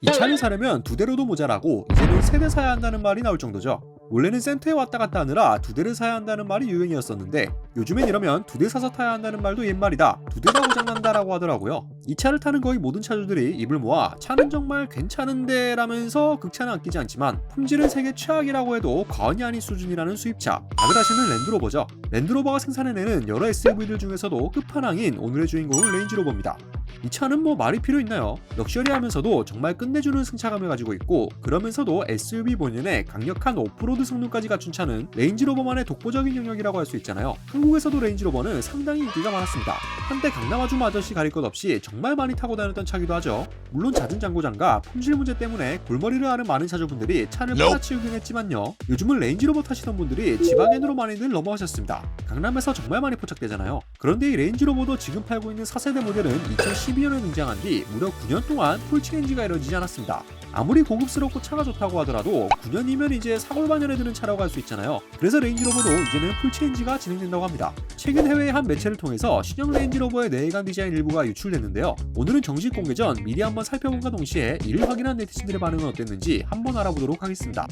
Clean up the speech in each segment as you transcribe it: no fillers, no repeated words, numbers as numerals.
이 차를 사려면 두 대로도 모자라고 이제는 세 대 사야 한다는 말이 나올 정도죠. 원래는 센터에 왔다 갔다 하느라 두 대를 사야 한다는 말이 유행이었었는데 요즘엔 이러면 두 대 사서 타야 한다는 말도 옛말이다, 두 대가 고장난다라고 하더라고요. 이 차를 타는 거의 모든 차주들이 입을 모아 차는 정말 괜찮은데 라면서 극찬은 아끼지 않지만 품질은 세계 최악이라고 해도 과언이 아닌 수준이라는 수입차, 다들 아시는 랜드로버죠. 랜드로버가 생산해내는 여러 SUV들 중에서도 끝판왕인 오늘의 주인공은 레인지로버입니다. 이 차는 뭐 말이 필요 있나요? 럭셔리하면서도 정말 끝내주는 승차감을 가지고 있고 그러면서도 SUV 본연의 강력한 오프로드 성능까지 갖춘 차는 레인지로버만의 독보적인 영역이라고 할 수 있잖아요. 한국에서도 레인지로버는 상당히 인기가 많았습니다. 한때 강남 아줌마 아저씨 가릴 것 없이 정말 많이 타고 다녔던 차기도 하죠. 물론 잦은 장고장과 품질 문제 때문에 골머리를 앓은 많은 차주분들이 차를 빨아치우긴 했지만요. 요즘은 레인지로버 타시던 분들이 지방엔으로 많이들 넘어가셨습니다. 강남에서 정말 많이 포착되잖아요. 그런데 이 레인지로버도 지금 팔고 있는 4세대 모델은 2012년에 등장한 뒤 무려 9년 동안 풀체인지가 이뤄지지 않았습니다. 아무리 고급스럽고 차가 좋다고 하더라도 9년이면 이제 사골반년에 드는 차라고 할 수 있잖아요. 그래서 레인지로버도 이제는 풀체인지가 진행된다고 합니다. 최근 해외의 한 매체를 통해서 신형 레인지로버의 내외관 디자인 일부가 유출됐는데요. 오늘은 정식 공개 전 미리 한번 살펴본과 동시에 이를 확인한 네티즌들의 반응은 어땠는지 한번 알아보도록 하겠습니다.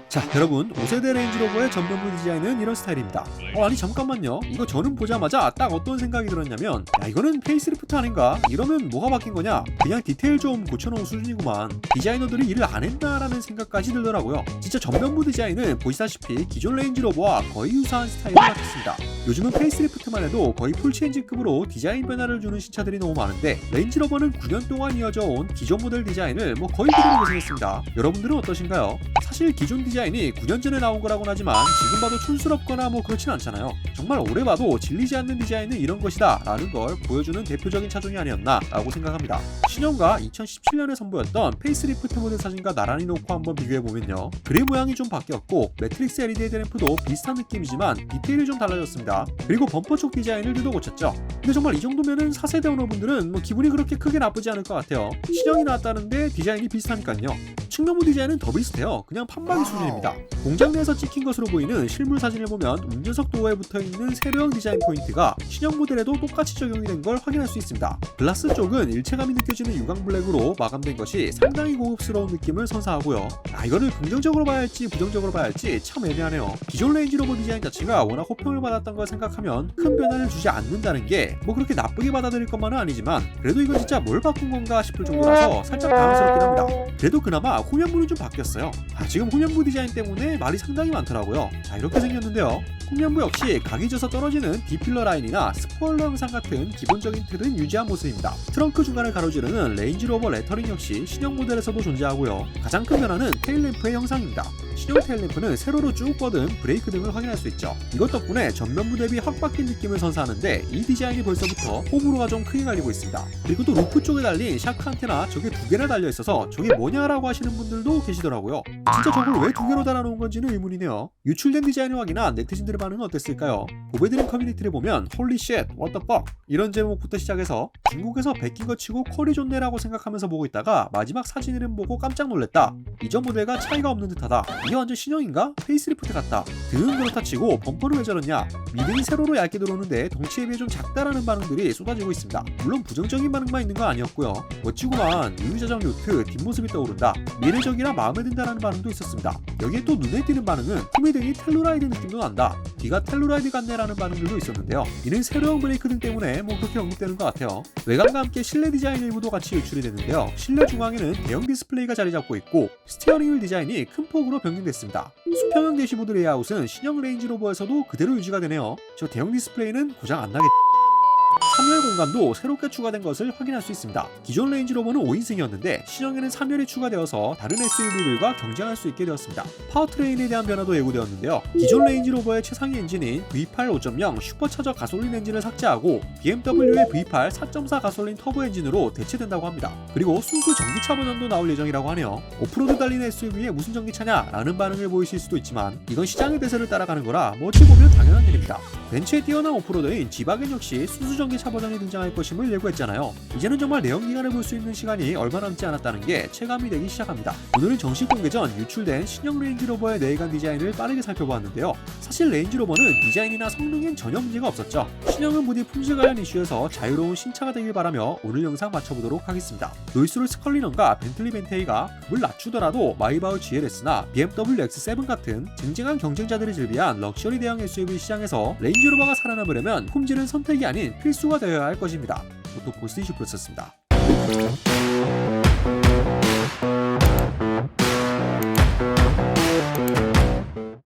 자, 여러분, 5세대 레인지로버의 전면부 디자인은 이런 스타일입니다. 아니 잠깐만요, 이거 저는 보자마자 딱 어떤 생각이 들었냐면 야, 이거는 페이스리프트 아닌가? 이러면 뭐가 바뀐 거냐? 그냥 디테일 좀 고쳐놓은 수준이구만. 디자이너들이 일을 안 했나라는 생각까지 들더라고요. 진짜 전면부 디자인은 보시다시피 기존 레인지로버와 거의 유사한 스타일을 갖췄습니다. 요즘은 페이스리프트만 해도 거의 풀체인지급으로 디자인 변화를 주는 신차들이 너무 많은데 레인지로버는 9년 동안 이어져 온 기존 모델 디자인을 거의 그대로 계승했습니다. 여러분들은 어떠신가요? 사실 기존 디자인이 9년 전에 나온 거라고는 하지만 지금 봐도 촌스럽거나 그렇진 않잖아요. 정말 오래 봐도 질리지 않는 디자인은 이런 것이다 라는 걸 보여주는 대표적인 차종이 아니었나 라고 생각합니다. 신형과 2017년에 선보였던 페이스리프트 모델 사진과 나란히 놓고 한번 비교해보면요, 그릴 모양이 좀 바뀌었고 매트릭스 LED 헤드램프도 비슷한 느낌이지만 디테일이 좀 달라졌습니다. 그리고 범퍼 쪽 디자인을 도 고쳤죠. 근데 정말 이 정도면은 4세대 오너분들은 기분이 그렇게 크게 나쁘지 않을 것 같아요. 신형이 나왔다는데 디자인이 비슷하니까요. 측면부 디자인은 더 비슷해요. 그냥 판박이 수준입니다. 공장 내에서 찍힌 것으로 보이는 실물 사진을 보면 운전석 도어에 붙어있는 세로형 디자인 포인트가 신형 모델에도 똑같이 적용이 된 걸 확인할 수 있습니다. 글라스 쪽은 일체감이 느껴지는 유광 블랙으로 마감된 것이 상당히 고급스러운 느낌을 선사하고요. 이거를 긍정적으로 봐야 할지 부정적으로 봐야 할지 참 애매하네요. 기존 레인지로버 디자인 자체가 워낙 호평을 받았던 걸 생각하면 큰 변화를 주지 않는다는 게 그렇게 나쁘게 받아들일 것만은 아니지만 그래도 이건 진짜 뭘 바꾼 건가 싶을 정도라서 살짝 당황스럽긴 합니다. 그래도 그나마 후면부는 좀 바뀌었어요. 지금 후면부 디자인 때문에 말이 상당히 많더라고요. 이렇게 생겼는데요. 후면부 역시 각이 져서 떨어지는 D필러 라인이나 스포일러 형상 같은 기본적인 틀은 유지한 모습입니다. 트렁크 중간을 가로지르는 레인지로버 레터링 역시 신형 모델에서도 존재하고요. 가장 큰 변화는 테일램프의 형상입니다. 신형 테일램프는 세로로 쭉 뻗은 브레이크 등을 확인할 수 있죠. 이것 덕분에 전면부 대비 확 바뀐 느낌을 선사하는데 이 디자인이 벌써부터 호불호가 좀 크게 갈리고 있습니다. 그리고 또 루프 쪽에 달린 샤크 안테나 저게 두 개나 달려 있어서 저게 뭐냐라고 하시는 분들도 계시더라고요. 진짜 저걸 왜 두 개로 달아놓은 건지는 의문이네요. 유출된 디자인을 확인한 네티즌들의 반응은 어땠을까요? 보배드림 커뮤니티를 보면 홀리 쉣, what the fuck 이런 제목부터 시작해서 중국에서 베낀 거 치고 퀄이 좋네라고 생각하면서 보고 있다가 마지막 사진 이름 보고 깜짝 놀랐다, 이전 모델과 차이가 없는 듯하다, 이게 완전 신형인가? 페이스리프트 같다 등은 그렇다 치고 범퍼는 왜 저러냐, 미등이 세로로 얇게 들어오는데 덩치에 비해 좀 작다라는 반응들이 쏟아지고 있습니다. 물론 부정적인 반응만 있는 건 아니었고요. 멋지구만, 유유자적 요트 뒷모습이 떠오른다, 미래적이라 마음에 든다라는 반응도 있었습니다. 여기에 또 눈에 띄는 반응은 후미등이 텔루라이드 느낌도 난다, 뒤가 텔루라이드 같네라는 반응들도 있었는데요. 이는 세로형 브레이크 등 때문에 그렇게 언급되는 것 같아요. 외관과 함께 실내 디자인 일부도 같이 유출이 됐는데요. 실내 중앙에는 대형 디스플레이가 자리 잡고 있고 스티어링 휠 디자인이 큰 폭으로 변경됐습니다. 수평형 대시보드 레이아웃은 신형 레인지로버에서도 그대로 유지가 되네요. 저 대형 디스플레이는 고장 안 나겠죠? 3열 공간도 새롭게 추가된 것을 확인할 수 있습니다. 기존 레인지로버는 5인승이었는데 신형에는 3열이 추가되어서 다른 SUV들과 경쟁할 수 있게 되었습니다. 파워트레인에 대한 변화도 예고되었는데요. 기존 레인지로버의 최상위 엔진인 V8 5.0 슈퍼차저 가솔린 엔진을 삭제하고 BMW의 V8 4.4 가솔린 터보 엔진으로 대체된다고 합니다. 그리고 순수 전기차 버전도 나올 예정이라고 하네요. 오프로드 달리는 SUV에 무슨 전기차냐 라는 반응을 보이실 수도 있지만 이건 시장의 대세를 따라가는 거라 어찌 보면 당연한 일입니다. 벤츠의 뛰어난 오프로드인 지바겐 역시 순수 전기차 버전이 등장할 것임을 예고했잖아요. 이제는 정말 내연기관을 볼 수 있는 시간이 얼마 남지 않았다는 게 체감이 되기 시작합니다. 오늘은 정식 공개 전 유출된 신형 레인지로버의 내관 디자인을 빠르게 살펴보았는데요. 사실 레인지로버는 디자인이나 성능엔 전혀 문제가 없었죠. 신형은 부디 품질 관련 이슈에서 자유로운 신차가 되길 바라며 오늘 영상 마쳐보도록 하겠습니다. 로이스로이스 컬리넌과 벤틀리 벤테이가 급을 낮추더라도 마이바흐 GLS나 BMW X7 같은 쟁쟁한 경쟁자들이 즐비한 럭셔리 대형 SUV 시장에서 레인지로버가 살아남으려면 품질은 선택이 아닌 필수가 되어야 할 것입니다. 오토포스트 20%였습니다.